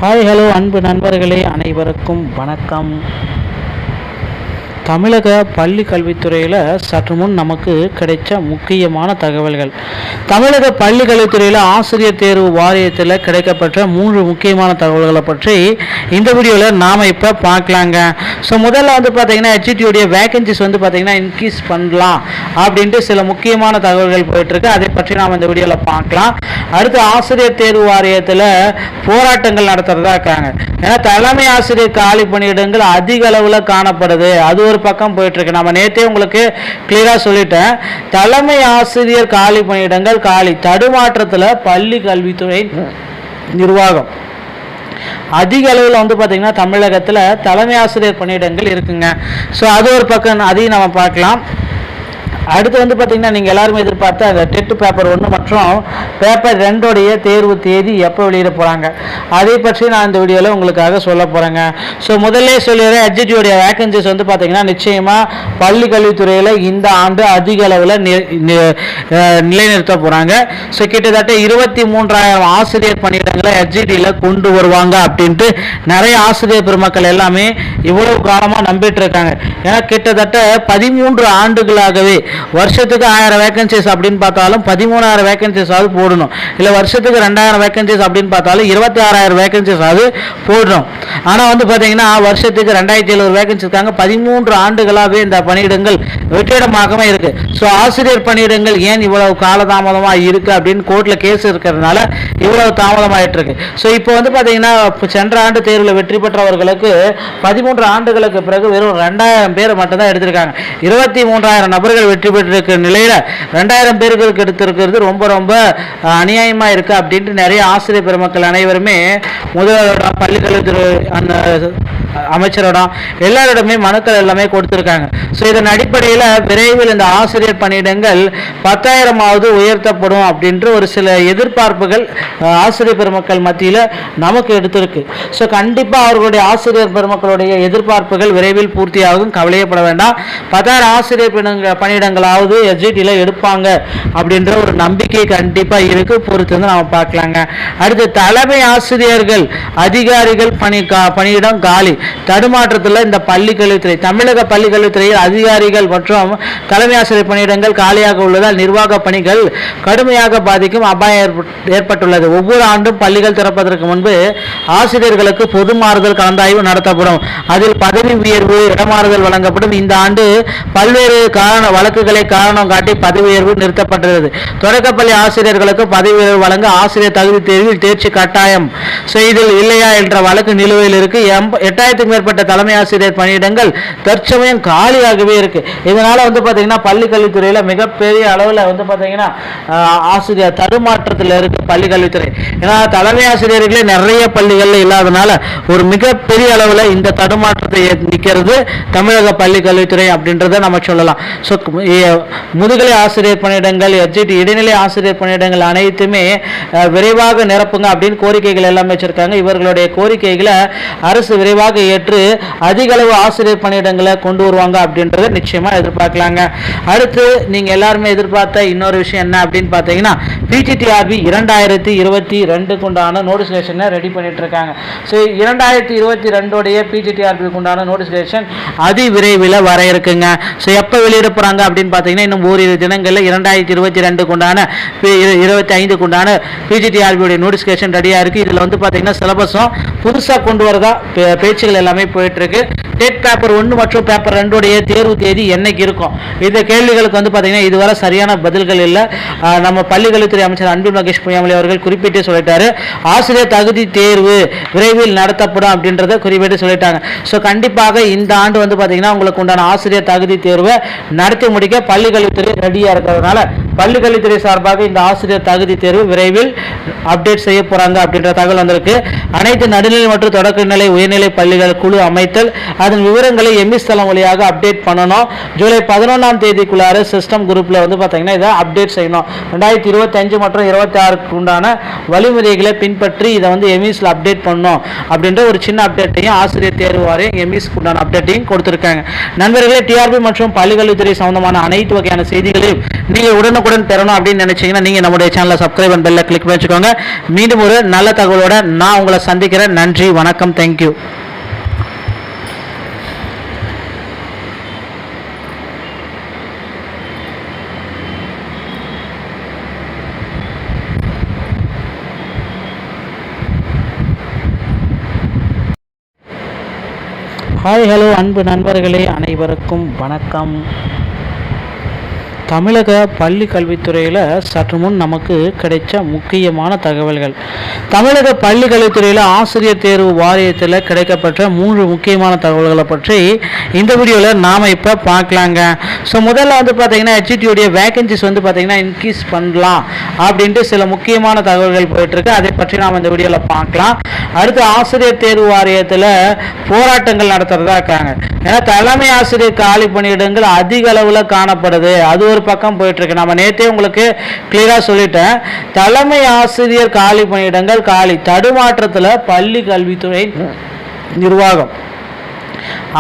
Hi hello அன்பு நண்பர்களே, அனைவருக்கும் வணக்கம். தமிழக பள்ளி கல்வித்துறையில் சற்று முன் நமக்கு கிடைச்ச முக்கியமான தகவல்கள். தமிழக பள்ளி கல்வித்துறையில் ஆசிரியர் தேர்வு வாரியத்தில் கிடைக்கப்பட்ட 3 முக்கியமான தகவல்களை பற்றி இந்த வீடியோவில் நாம் இப்போ பார்க்கலாங்க. ஸோ முதல்ல பார்த்தீங்கன்னா ஹெச்இடியோடைய வேகன்சிஸ் பார்த்தீங்கன்னா இன்க்ரீஸ் பண்ணலாம் அப்படின்ட்டு சில முக்கியமான தகவல்கள் போயிட்டுருக்கு. அதை பற்றி நாம் இந்த வீடியோவில் பார்க்கலாம். அடுத்து ஆசிரியர் தேர்வு வாரியத்தில் போராட்டங்கள் நடத்துகிறதா இருக்காங்க. ஏன்னா தலைமை ஆசிரியர் காலி பணியிடங்கள் அதிக அளவில் காணப்படுது. அது ஒரு பக்கம் போயிட்டு இருக்கு. நம்ம நேற்றே உங்களுக்கு கிளியரா சொல்லிட்டேன். தலைமை ஆசிரியர் காலி பணியிடங்கள் காலி. தடுமாற்றத்தில் பள்ளி கல்வித்துறை நிர்வாகம் அதிக அளவில் பார்த்தீங்கன்னா தமிழகத்தில் தலைமை ஆசிரியர் பணியிடங்கள் இருக்குங்க. ஸோ அது ஒரு பக்கம், அதையும் நம்ம பார்க்கலாம். அடுத்து பார்த்தீங்கன்னா நீங்கள் எல்லாருமே எதிர்பார்த்து அந்த டெட் பேப்பர் 1 மற்றும் பேப்பர் 2 தேர்வு தேதி எப்போ வெளியிட போகிறாங்க, அதை பற்றி நான் இந்த வீடியோவில் உங்களுக்காக சொல்ல போகிறேங்க. ஸோ முதல்ல சொல்லிடுறேன், ஹெச்இடியோடைய வேகன்சிஸ் பார்த்தீங்கன்னா நிச்சயமாக பள்ளி கல்வித்துறையில் இந்த ஆண்டு அதிக அளவில் நிலைநிறுத்த போகிறாங்க. ஸோ கிட்டத்தட்ட 23,000 ஆசிரியர் பணியிடங்களை ஹெச்இடியில் கொண்டு வருவாங்க அப்படின்ட்டு நிறைய ஆசிரியர் பெருமக்கள் எல்லாமே இவ்வளவு காலமாக நம்பிட்டு இருக்காங்க. ஏன்னா கிட்டத்தட்ட 13 ஆண்டுகளாகவே வருஷத்துக்கு 1000 வேகன்சிஸ் அப்படின்னு பார்த்தாலும் 13,000 வேகன்சிஸ் ஆகுது போடணும். இல்லை வருஷத்துக்கு 2,000 வேகன்சிஸ் அப்படின்னு பார்த்தாலும் 26,000 வேகன்சிஸ் ஆகுது போடணும். ஆனால் பார்த்தீங்கன்னா வருஷத்துக்கு 2,700 வேகன்சி இருக்காங்க. 13 ஆண்டுகளாகவே இந்த பணியிடங்கள் வெற்றிடமாகவே இருக்கு. ஸோ ஆசிரியர் பணியிடங்கள் ஏன் இவ்வளவு காலதாமதமாக இருக்கு அப்படின்னு கோர்ட்டில் கேஸ் இருக்கிறதுனால இவ்வளவு தாமதமாயிட்டு இருக்கு. ஸோ இப்போ பார்த்தீங்கன்னா சென்ற ஆண்டு தேர்வில் வெற்றி பெற்றவர்களுக்கு 13 ஆண்டுகளுக்கு பிறகு வெறும் 2,000 பேர் மட்டும்தான் எடுத்திருக்காங்க. 23,000 நபர்கள் வெற்றி பெற்றிருக்கிற நிலையில 2,000 பேர்களுக்கு எடுத்திருக்கிறது ரொம்ப ரொம்ப அநியாயமா இருக்கு அப்படின்ட்டு நிறைய ஆசிரியர் பெருமக்கள் அனைவருமே முதல்வரோட பள்ளிக்கல்வித்துறை அந்த அமைச்சரோட எல்லாரிடமே மனுக்கள் எல்லாமே கொடுத்திருக்காங்க. ஸோ இதன் அடிப்படையில் விரைவில் இந்த ஆசிரியர் பணியிடங்கள் 10,000ஆவது உயர்த்தப்படும் அப்படின்ற ஒரு சில எதிர்பார்ப்புகள் ஆசிரியர் பெருமக்கள் மத்தியில் நமக்கு எடுத்திருக்கு. ஸோ கண்டிப்பாக அவர்களுடைய ஆசிரியர் பெருமக்களுடைய எதிர்பார்ப்புகள் விரைவில் பூர்த்தியாகும், கவலையப்பட வேண்டாம். 10,000 ஆசிரியர் பணியிடங்களாவது ஹெச்இடியில் எடுப்பாங்க அப்படின்ற ஒரு நம்பிக்கை கண்டிப்பாக இருக்கு. பொறுத்து வந்து நம்ம பார்க்கலாங்க. அடுத்து தலைமை ஆசிரியர்கள் அதிகாரிகள் பணியிடம் காலி. தடுமாற்றத்தில் இந்த பள்ளி கல்வித்துறை தமிழக பள்ளி கல்வித்துறையில் அதிகாரிகள் மற்றும் தலைமை ஆசிரியர் பணியிடங்கள் காலியாக உள்ளதால் நிர்வாக பணிகள் கடுமையாக பாதிக்கும் அபாயம் ஏற்பட்டுள்ளது. ஒவ்வொரு ஆண்டும் பள்ளிகள் திறப்பதற்கு முன்பு ஆசிரியர்களுக்கு பொது மாறுதல் கலந்தாய்வு நடத்தப்படும். அதில் பதவி உயர்வு, இடமாறுதல் வழங்கப்படும். இந்த ஆண்டு பல்வேறு வழக்குகளை காரணம் காட்டி பதவி உயர்வு நிறுத்தப்பட்டது. தொடக்கப்பள்ளி ஆசிரியர்களுக்கு பதவி உயர்வு வழங்க ஆசிரியர் தகுதி தேர்வில் தேர்ச்சி கட்டாயம் செய்தல் இல்லையா என்ற வழக்கு நிலுவையில் இருக்கு. 8,000க்கும் மேற்பட்ட தலைமை ஆசிரியர் பணியிடங்கள் தற்சமயம் காலியாகவே இருக்கு. இதனால பார்த்தீங்கன்னா பள்ளி கல்வித்துறையில் மிகப்பெரிய அளவில் பார்த்தீங்கன்னா ஆசிரியர் தடுமாற்றத்தில் இருக்கு பள்ளி கல்வித்துறை. ஏன்னா தலைமை ஆசிரியர்களே நிறைய பள்ளிகளில் இல்லாதனால ஒரு மிகப்பெரிய அளவில் இந்த தடுமாற்றத்தை நிற்கிறது தமிழக பள்ளி கல்வித்துறை அப்படின்றத நம்ம சொல்லலாம். ஸோ முதுகலை ஆசிரியர் பணியிடங்கள், ஹெச்இடி இடைநிலை ஆசிரியர் பணியிடங்கள் அனைத்துமே விரைவாக நிரப்புங்க அப்படின்னு கோரிக்கைகள் எல்லாமே வச்சிருக்காங்க. இவர்களுடைய கோரிக்கைகளை அரசு விரைவாக ஏற்று அதிக அளவு ஆசிரியர் பணியிடங்களை கொண்டு வருவாங்க அப்படின்றத நிச்சயமா எதிர்பார்க்கலாங்க. அடுத்து நீங்க எல்லாருமே எதிர்பார்த்த இன்னொரு விஷயம் என்ன அப்படின்னு பார்த்தீங்கன்னா பிஜிடிஆர்பி 2022 உண்டான நோட்டிஃபிகேஷனை ரெடி பண்ணிட்டு இருக்காங்க. ஸோ 2022 பிஜிடிஆர்பி உண்டான நோட்டிஃபிகேஷன் அதி விரைவில் வர இருக்குங்க. ஸோ எப்போ வெளியிட போறாங்க அப்படின்னு பார்த்தீங்கன்னா இன்னும் ஓரிரு தினங்களில் 2022 உண்டான 25 உண்டான பிஜிடிஆர்பியோட நோட்டிஃபிகேஷன் ரெடியாக இருக்கு. இதில் பார்த்தீங்கன்னா சிலபஸும் புதுசாக கொண்டு வரதா பேச்சுகள் எல்லாமே போயிட்டு இருக்கு. டெட் பேப்பர் 1 மற்றும் பேப்பர் 2 தேர்வு தேதி என்னைக்கு இருக்கும், இந்த கேள்விகளுக்கு பார்த்தீங்கன்னா இதுவரை சரியான பதில்கள் இல்லை. நம்ம பள்ளிக்கல்வித்துறை அமைச்சர் அன்பில் மகேஷ் பொய்யாமொழி அவர்கள் குறிப்பிட்டு சொல்லிட்டாரு. ஆசிரியர் தகுதி தேர்வு விரைவில் நடத்தப்படும் அப்படின்றத குறிப்பிட்டு சொல்லிட்டாங்க. ஸோ கண்டிப்பாக இந்த ஆண்டு பார்த்தீங்கன்னா உங்களுக்கு உண்டான ஆசிரியர் தகுதி தேர்வை நடத்தி முடிக்க பள்ளிக்கல்வித்துறை ரெடியாக இருக்கிறதுனால பள்ளிக்கல்வித்துறை சார்பாக இந்த ஆசிரியர் தகுதி தேர்வு விரைவில் அப்டேட் செய்ய போறாங்க அப்படின்ற தகவல் வந்திருக்கு. அனைத்து நடுநிலை மற்றும் தொடக்கநிலை உயர்நிலை பள்ளிகள் அதிகாரிகள் குழு அமைத்தல், அதன் விவரங்களை எம்இஸ் தளம் வழியாக அப்டேட் பண்ணணும். ஜூலை 11ஆம் தேதிக்குள்ளார சிஸ்டம் குரூப்பில் வந்து பார்த்தீங்கன்னா இதை அப்டேட் செய்யணும். 2025 மற்றும் 26க்கு உண்டான வழிமுறைகளை பின்பற்றி இதை வந்து எம்இஸில் அப்டேட் பண்ணணும் அப்படின்ற ஒரு சின்ன அப்டேட்டையும் ஆசிரியர் தேர்வு வாரியம் எம்இஸ்க்கு உண்டான அப்டேட்டையும் கொடுத்துருக்காங்க. நண்பர்களே, டிஆர்பி மற்றும் பள்ளிக்கல்வித்துறை சம்பந்தமான அனைத்து வகையான செய்திகளையும் நீங்கள் உடனுக்குடன் பெறணும் அப்படின்னு நினைச்சீங்கன்னா நீங்கள் நம்முடைய சேனலை சப்ஸ்கிரைப் அண்ட் பெல்ல கிளிக் பண்ணி வச்சுக்கோங்க. மீண்டும் ஒரு நல்ல தகவலோட நான் உங்களை சந்திக்கிறேன். நன்றி, வணக்கம், தேங்க்யூ. ஹாய், ஹலோ அன்பு நண்பர்களே, அனைவருக்கும் வணக்கம். தமிழக பள்ளி கல்வித்துறையில் சற்று முன் நமக்கு கிடைச்ச முக்கியமான தகவல்கள். தமிழக பள்ளி கல்வித்துறையில் ஆசிரியர் தேர்வு வாரியத்தில் கிடைக்கப்பட்ட 3 முக்கியமான தகவல்களை பற்றி இந்த வீடியோவில் நாம் இப்போ பார்க்கலாங்க. ஸோ முதல்ல வந்து பார்த்திங்கன்னா ஹெச்இடியோடைய வேகன்சிஸ் வந்து பார்த்திங்கன்னா இன்க்ரீஸ் பண்ணலாம் அப்படின்ட்டு சில முக்கியமான தகவல்கள் போயிட்டுருக்கு. அதை பற்றி நாம் இந்த வீடியோவில் பார்க்கலாம். அடுத்து ஆசிரியர் தேர்வு வாரியத்தில் போராட்டங்கள் நடத்துகிறதா இருக்காங்க. ஏன்னா தலைமை ஆசிரியர் காலி பணியிடங்கள் அதிக அளவில் காணப்படுது. அது ஒரு பக்கம் போயிட்டு இருக்கு. நம்ம நேற்றே உங்களுக்கு கிளியரா சொல்லிட்டேன். தலைமை ஆசிரியர் காலி பணியிடங்கள் காலி. தடுமாற்றத்தில் பள்ளி கல்வித்துறை நிர்வாகம்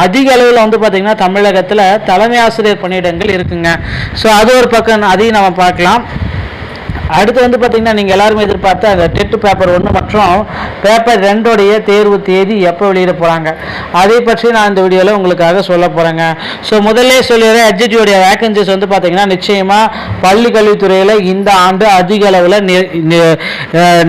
அதிக அளவில் வந்து பார்த்தீங்கன்னா தமிழகத்தில் தலைமை ஆசிரியர் பணியிடங்கள் இருக்குங்க. ஸோ அது ஒரு பக்கம், அதையும் நம்ம பார்க்கலாம். அடுத்து வந்து பார்த்தீங்கன்னா நீங்கள் எல்லாருமே எதிர்பார்த்து அந்த டெட் பேப்பர் 1 மற்றும் பேப்பர் 2 தேர்வு தேதி எப்போ வெளியிட போகிறாங்க அதை பற்றி நான் இந்த வீடியோவில் உங்களுக்காக சொல்ல போகிறேங்க. ஸோ முதல்ல சொல்லிடுறேன், ஹெச்இடியோடைய வேகன்சிஸ் வந்து பார்த்தீங்கன்னா நிச்சயமாக பள்ளி கல்வித்துறையில் இந்த ஆண்டு அதிக அளவில்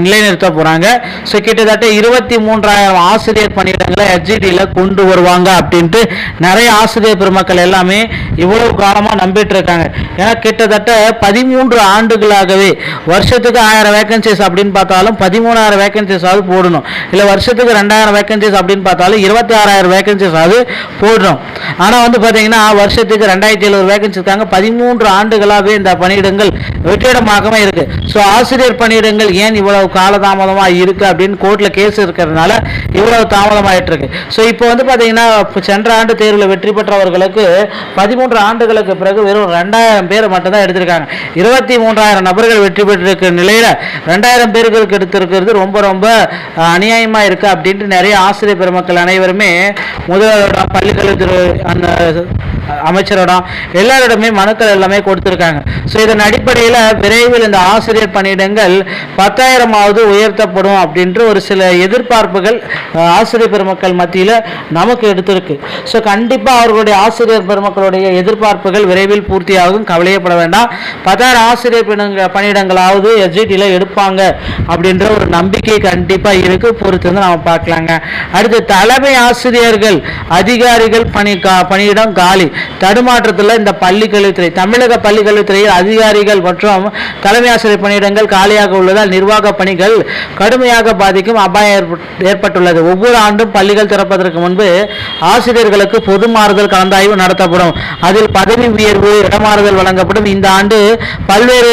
நிலைநிறுத்த போகிறாங்க. ஸோ கிட்டத்தட்ட 23,000 ஆசிரியர் பணியிடங்களை ஹெச்இடியில் கொண்டு வருவாங்க அப்படின்ட்டு நிறைய ஆசிரியர் பெருமக்கள் எல்லாமே இவ்வளவு காலமாக நம்பிட்டு இருக்காங்க. ஏன்னா கிட்டத்தட்ட 13 ஆண்டுகளாகவே வருஷத்துக்கு 1000 வேகன்சிஸ் அப்படின்னு பார்த்தாலும் 13,000 வேகன்சிஸ் ஆகுது போடணும். இல்லை வருஷத்துக்கு 2,000 வேகன்சிஸ் அப்படின்னு பார்த்தாலும் 26,000 வேகன்சிஸ் ஆகுது போடணும். ஆனால் வந்து பார்த்தீங்கன்னா வருஷத்துக்கு 2,700 வேகன்சி இருக்காங்க. 13 ஆண்டுகளாகவே இந்த பணியிடங்கள் வெற்றிடமாகவே இருக்கு. ஸோ ஆசிரியர் பணியிடங்கள் ஏன் இவ்வளவு காலதாமதமாக இருக்கு அப்படின்னு கோர்ட்டில் கேஸ் இருக்கிறதுனால இவ்வளவு தாமதமாயிட்டு இருக்கு. ஸோ இப்போ வந்து பார்த்தீங்கன்னா சென்ற ஆண்டு தேர்வில் வெற்றி பெற்றவர்களுக்கு 13 ஆண்டுகளுக்கு பிறகு வெறும் 2,000 பேர் மட்டும்தான் எடுத்திருக்காங்க. 23,000 நபர்கள் வெற்றி பெற்றிருக்கிற நிலையில 2,000 பேர்களுக்கு எடுத்திருக்கிறது ரொம்ப ரொம்ப அநியாயமா இருக்கு அப்படின்ட்டு நிறைய ஆசிரியர் பெருமக்கள் அனைவருமே முதல்வரிடம், பள்ளிக்கல்வித்துறை அந்த அமைச்சரிடம் எல்லாரிடமே மனுக்கள் எல்லாமே கொடுத்திருக்காங்க. ஸோ இதன் அடிப்படையில் விரைவில் இந்த ஆசிரியர் பணியிடங்கள் 10,000ஆவது உயர்த்தப்படும் அப்படின்ற ஒரு சில எதிர்பார்ப்புகள் ஆசிரியர் பெருமக்கள் மத்தியில் நமக்கு எடுத்திருக்கு. ஸோ கண்டிப்பாக அவர்களுடைய ஆசிரியர் பெருமக்களுடைய எதிர்பார்ப்புகள் விரைவில் பூர்த்தியாகும், கவலையப்பட வேண்டாம். 10,000 ஆசிரியர் பணியிடங்களாவது எஸ்ஜிடியில் எடுப்பாங்க அப்படின்ற ஒரு நம்பிக்கை கண்டிப்பாக இருக்கு. பொறுத்து வந்து நம்ம பார்க்கலாங்க. அடுத்து தலைமை ஆசிரியர்கள் அதிகாரிகள் பணியிடம் காலி. தடுமாற்றத்தில் இந்த பள்ளிக்கல்வித்துறை தமிழக பள்ளிக்கல்வித்துறையில் அதிகாரிகள் மற்றும் தலைமை ஆசிரியர் பணியிடங்கள் காலியாக உள்ளதால் நிர்வாக பணிகள் கடுமையாக பாதிக்கும் அபாயம் ஏற்பட்டுள்ளது. ஒவ்வொரு ஆண்டும் பள்ளிகள் திறப்பதற்கு முன்பு ஆசிரியர்களுக்கு பொது மாறுதல் கலந்தாய்வு நடத்தப்படும். அதில் பதவி உயர்வு, இடமாறுதல் வழங்கப்படும். இந்த ஆண்டு பல்வேறு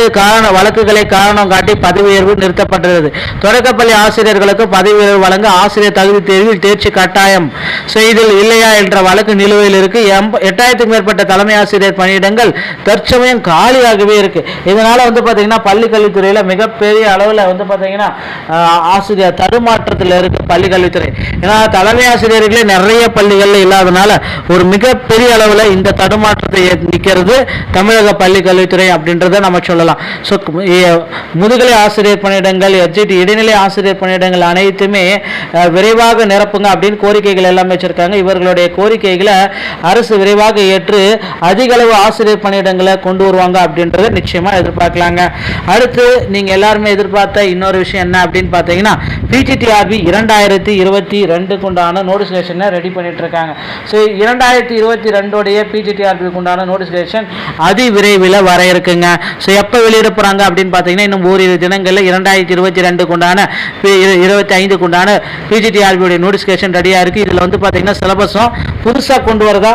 வழக்குகளை காரணம் காட்டி பதவி உயர்வு நிறுத்தப்பட்டுள்ளது. தொடக்கப்பள்ளி ஆசிரியர்களுக்கு பதவி உயர்வு வழங்க ஆசிரியர் தகுதி தேர்வில் தேர்ச்சி கட்டாயம் செய்தல் இல்லையா என்ற வழக்கு நிலுவையில் இருக்கு. 8,000க்கும் மேற்பட்ட தலைமை ஆசிரியர் பணியிடங்கள் தற்சமயம் காலியாகவே இருக்கு. இதனால வந்து பாத்தீங்கன்னா பள்ளி கல்வித்துறையில மிகப்பெரிய அளவில் வந்து பாத்தீங்கன்னா ஆசிரியர் தடுமாற்றத்தில் இருக்கு பள்ளி கல்வித்துறை. ஏன்னா தலைமை ஆசிரியர்களே நிறைய பள்ளிகள்ல இல்லாதனால ஒரு மிகப்பெரிய அளவில் இந்த தடுமாற்றத்தை நிற்கிறது தமிழக பள்ளி கல்வித்துறை அப்படின்றத நம்ம சொல்லலாம். ஸோ முதுகலை ஆசிரியர் பணியிடங்கள், எச்ஜிடி இடைநிலை ஆசிரியர் பணியிடங்கள் அனைத்துமே விரைவாக நிரப்புங்க அப்படின்னு கோரிக்கைகள் எல்லாமே வச்சிருக்காங்க. இவர்களுடைய கோரிக்கைகளை அரசு விரைவாக ஏற்று அதிக அளவு ஆசிரியர் பணியிடங்களை கொண்டு வருவாங்க அப்படின்றத நிச்சயமா எதிர்பார்க்கலாங்க. அடுத்து நீங்க எல்லாருமே எதிர்பார்த்த இன்னொரு விஷயம் என்ன அப்படின்னு பார்த்தீங்கன்னா பிஜிடிஆர்பி 2022 உண்டான நோட்டிஃபிகேஷனை ரெடி பண்ணிட்டு இருக்காங்க. ஸோ 2022 பிஜிடிஆர்பி உண்டான நோட்டிஃபிகேஷன் அதி விரைவில் வர இருக்குங்க. ஸோ எப்போ வெளியிட போறாங்க அப்படின்னு பார்த்தீங்கன்னா இன்னும் ஓரிரு தினங்களில் 2022 கொண்டான 25 கொண்டான பிஜிடிஆர்பியுடைய நோட்டிஃபிகேஷன் ரெடியாக இருக்குது. இதில் வந்து பார்த்தீங்கன்னா சிலபஸும் புதுசாக கொண்டு வரதா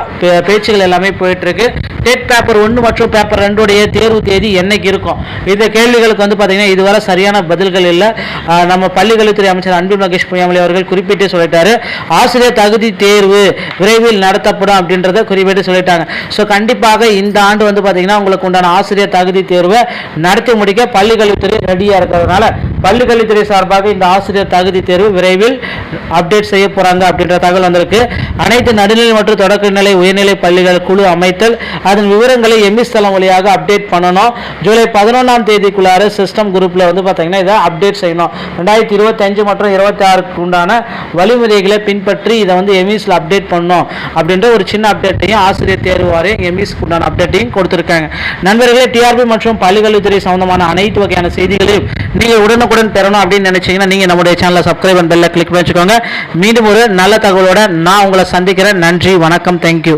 பேச்சுகள் எல்லாமே போயிட்டுருக்கு. டெட் பேப்பர் 1 மற்றும் பேப்பர் 2 தேர்வு தேதி என்னைக்கு இருக்கும்? இந்த கேள்விகளுக்கு வந்து பார்த்தீங்கன்னா இதுவரை சரியான பதில்கள் இல்லை. நம்ம பள்ளிக்கல்வித்துறை அமைச்சர் அன்பில் மகேஷ் பொய்யாமொழி அவர்கள் குறிப்பிட்டு சொல்லிட்டாரு, ஆசிரியர் தகுதி தேர்வு விரைவில் நடத்தப்படும் அப்படின்றத குறிப்பிட்டு சொல்லிட்டாங்க. ஸோ கண்டிப்பாக இந்த ஆண்டு வந்து பார்த்தீங்கன்னா உங்களுக்கு உண்டான ஆசிரியர் தகுதி தேர்வை நடத்தி முடிக்க பள்ளிக்கல்வித்துறை ரெடியாக இருக்கிறதுனால பள்ளிக்கல்வித்துறை சார்பாக இந்த ஆசிரியர் தகுதி தேர்வு விரைவில் அப்டேட் செய்ய போகிறாங்க அப்படின்ற தகவல் வந்திருக்கு. அனைத்து நடுநிலை மற்றும் தொடக்கநிலை உயர்நிலை பள்ளிகள் குழு அமைத்தல், அதன் விவரங்களை எம்இஸ் தளம் வழியாக அப்டேட் பண்ணணும். ஜூலை 11ஆம் தேதிக்குள்ளார சிஸ்டம் குரூப்பில் வந்து பார்த்தீங்கன்னா இதை அப்டேட் செய்யணும். 2025 மற்றும் 26க்கு உண்டான வழிமுறைகளை பின்பற்றி இதை வந்து எம்இஸில் அப்டேட் பண்ணணும் அப்படின்ற ஒரு சின்ன அப்டேட்டையும் ஆசிரியர் தேர்வு வாரியம் எம்இஸ்க்கு உண்டான அப்டேட்டையும் கொடுத்துருக்காங்க. நண்பர்களே, டிஆர்பி மற்றும் பள்ளிக்கல்வித்துறை சம்பந்தமான அனைத்து வகையான செய்திகளையும் நீங்கள் உடனுக்குடன் பெறணும் அப்படின்னு நினைச்சீங்கன்னா நீங்கள் நம்முடைய சேனலை சப்ஸ்கிரைப் அண்ட் பெல்ல கிளிக் பண்ணி வச்சுக்கோங்க. மீண்டும் ஒரு நல்ல தகவலோட நான் உங்களை சந்திக்கிறேன். நன்றி, வணக்கம், தேங்க்யூ.